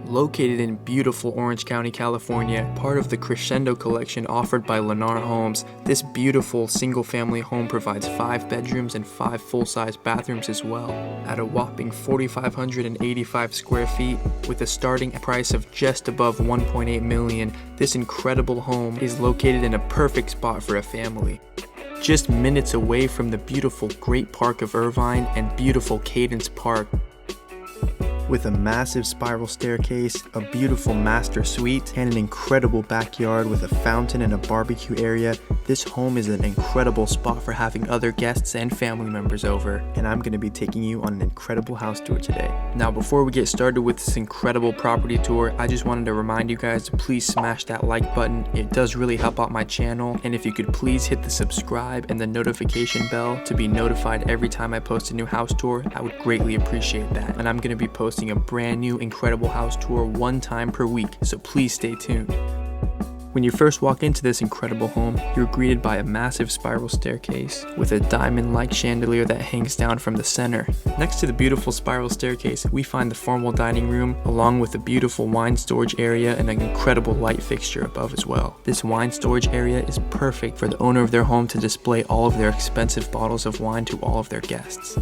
Located in beautiful Orange County, California, part of the Crescendo collection offered by Lennar Homes, this beautiful single-family home provides 5 bedrooms and 5 full-size bathrooms as well. At a whopping 4,585 square feet, with a starting price of just above $1.8 million, this incredible home is located in a perfect spot for a family. Just minutes away from the beautiful Great Park of Irvine and beautiful Cadence Park. With a massive spiral staircase, a beautiful master suite, and an incredible backyard with a fountain and a barbecue area, this home is an incredible spot for having other guests and family members over, and I'm going to be taking you on an incredible house tour today. Now before we get started with this incredible property tour, I just wanted to remind you guys to please smash that like button. It does really help out my channel, and if you could please hit the subscribe and the notification bell to be notified every time I post a new house tour, I would greatly appreciate that. And I'm going to be posting a brand new incredible house tour 1 time per week, so please stay tuned. When you first walk into this incredible home, you're greeted by a massive spiral staircase with a diamond-like chandelier that hangs down from the center. Next to the beautiful spiral staircase, we find the formal dining room, along with a beautiful wine storage area and an incredible light fixture above as well. This wine storage area is perfect for the owner of their home to display all of their expensive bottles of wine to all of their guests.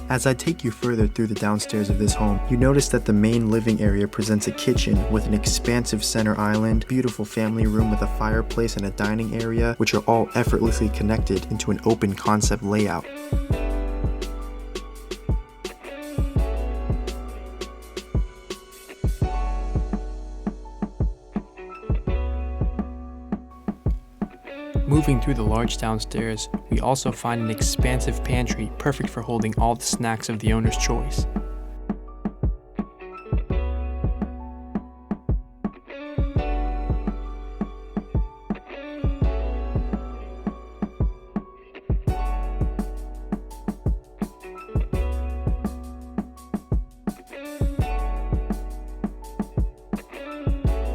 As I take you further through the downstairs of this home, you notice that the main living area presents a kitchen with an expansive center island, beautiful family room with a fireplace and a dining area, which are all effortlessly connected into an open concept layout. Moving through the large downstairs, we also find an expansive pantry perfect for holding all the snacks of the owner's choice.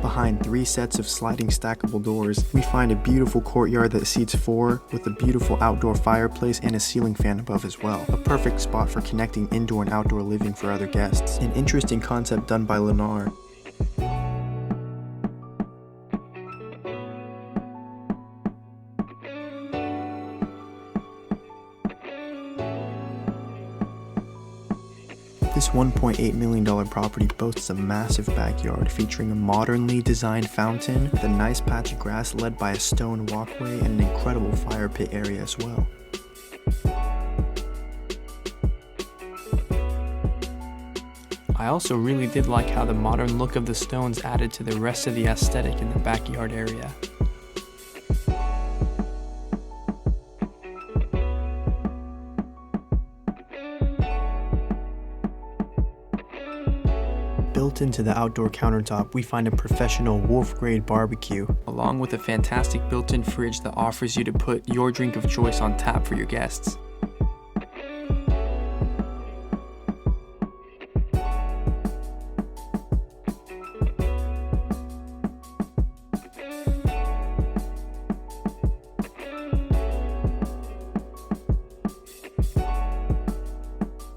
Behind 3 sets of sliding stackable doors, we find a beautiful courtyard that seats 4 with a beautiful outdoor fireplace and a ceiling fan above as well. A perfect spot for connecting indoor and outdoor living for other guests. An interesting concept done by Lennar. This $1.8 million property boasts a massive backyard featuring a modernly designed fountain with a nice patch of grass led by a stone walkway and an incredible fire pit area as well. I also really did like how the modern look of the stones added to the rest of the aesthetic in the backyard area. Built into the outdoor countertop, we find a professional wolf-grade barbecue, along with a fantastic built-in fridge that offers you to put your drink of choice on tap for your guests.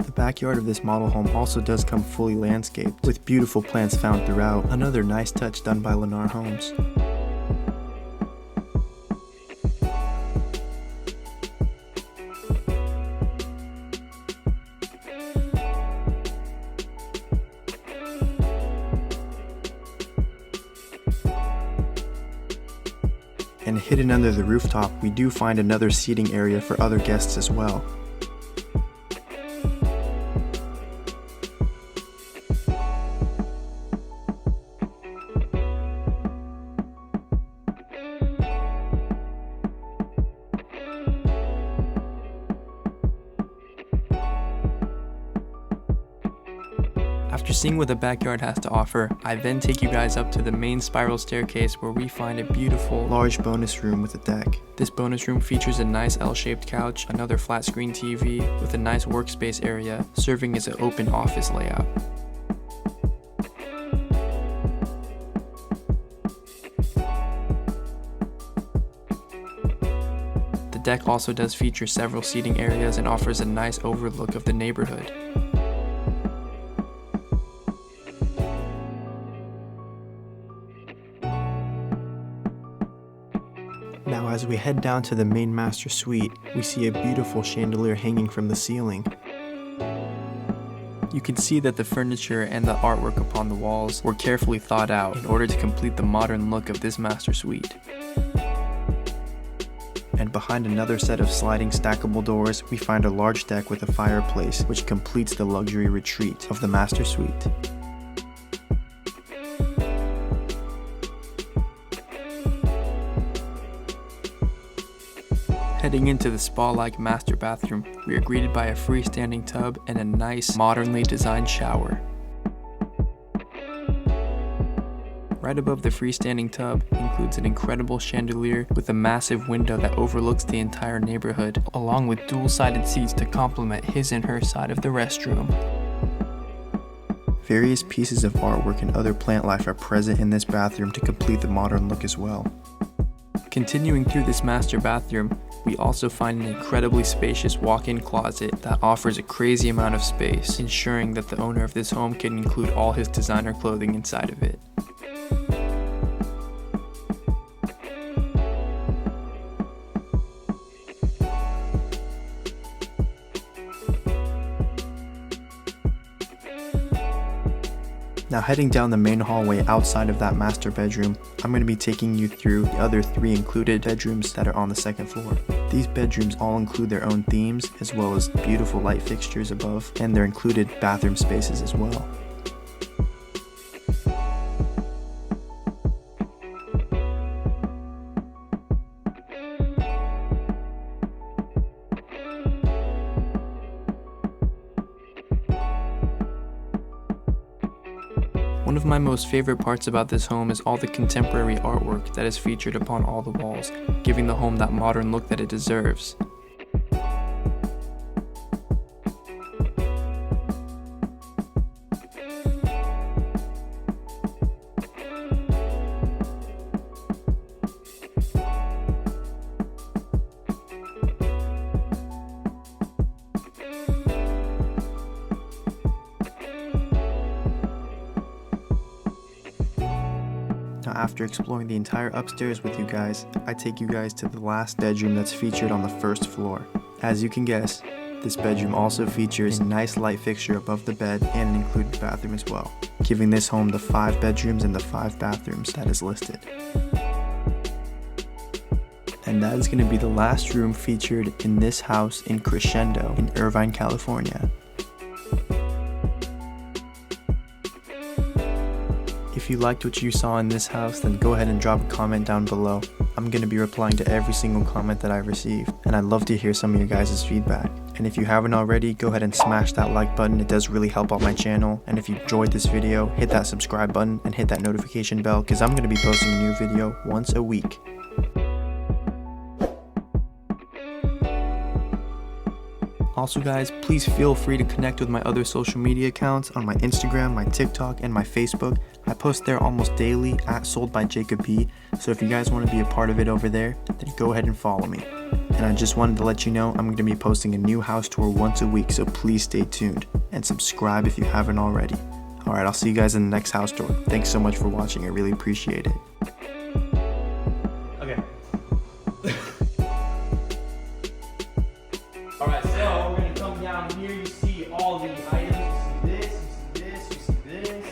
The backyard of this model home also does come fully landscaped, with beautiful plants found throughout, another nice touch done by Lennar Homes. And hidden under the rooftop, we do find another seating area for other guests as well. After seeing what the backyard has to offer, I then take you guys up to the main spiral staircase where we find a beautiful, large bonus room with a deck. This bonus room features a nice L-shaped couch, another flat screen TV, with a nice workspace area, serving as an open office layout. The deck also does feature several seating areas and offers a nice overlook of the neighborhood. As we head down to the main master suite, we see a beautiful chandelier hanging from the ceiling. You can see that the furniture and the artwork upon the walls were carefully thought out in order to complete the modern look of this master suite. And behind another set of sliding stackable doors, we find a large deck with a fireplace, which completes the luxury retreat of the master suite. Heading into the spa-like master bathroom, we are greeted by a freestanding tub and a nice, modernly designed shower. Right above the freestanding tub includes an incredible chandelier with a massive window that overlooks the entire neighborhood, along with dual-sided seats to complement his and her side of the restroom. Various pieces of artwork and other plant life are present in this bathroom to complete the modern look as well. Continuing through this master bathroom, we also find an incredibly spacious walk-in closet that offers a crazy amount of space, ensuring that the owner of this home can include all his designer clothing inside of it. Now heading down the main hallway outside of that master bedroom, I'm going to be taking you through the other 3 included bedrooms that are on the second floor. These bedrooms all include their own themes, as well as beautiful light fixtures above, and their included bathroom spaces as well. One of my most favorite parts about this home is all the contemporary artwork that is featured upon all the walls, giving the home that modern look that it deserves. Now after exploring the entire upstairs with you guys, I take you guys to the last bedroom that's featured on the first floor. As you can guess, this bedroom also features a nice light fixture above the bed and an included bathroom as well, giving this home the 5 bedrooms and the 5 bathrooms that is listed. And that is going to be the last room featured in this house in Crescendo in Irvine, California. If you liked what you saw in this house, then go ahead and drop a comment down below. I'm going to be replying to every single comment that I receive, and I'd love to hear some of your guys' feedback. And if you haven't already, go ahead and smash that like button. It does really help out my channel. And if you enjoyed this video, hit that subscribe button and hit that notification bell, because I'm going to be posting a new video once a week. Also guys, please feel free to connect with my other social media accounts on my Instagram, my TikTok, and my Facebook. I post there almost daily at SoldByJacobB, so if you guys want to be a part of it over there, then go ahead and follow me. And I just wanted to let you know I'm going to be posting a new house tour once a week, so please stay tuned and subscribe if you haven't already. Alright, I'll see you guys in the next house tour. Thanks so much for watching, I really appreciate it. Okay. Alright, so we're going to come down here. You see all the items. You see this, you see this, you see this.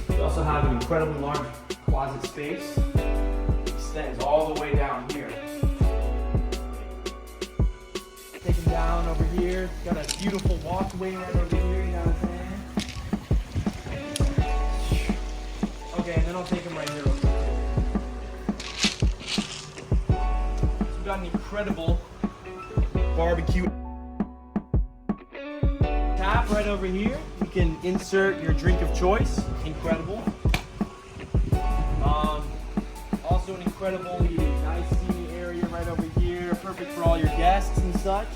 We also have an incredibly large closet space. Extends all the way down here. Taking down over here. Got a beautiful walkway right over here, you know what I'm saying? Okay, and then I'll take them right here real quick. We've got an incredible barbecue tap right over here. You can insert your drink of choice. Incredible. Also an incredibly nice seating area right over here. Perfect for all your guests and such.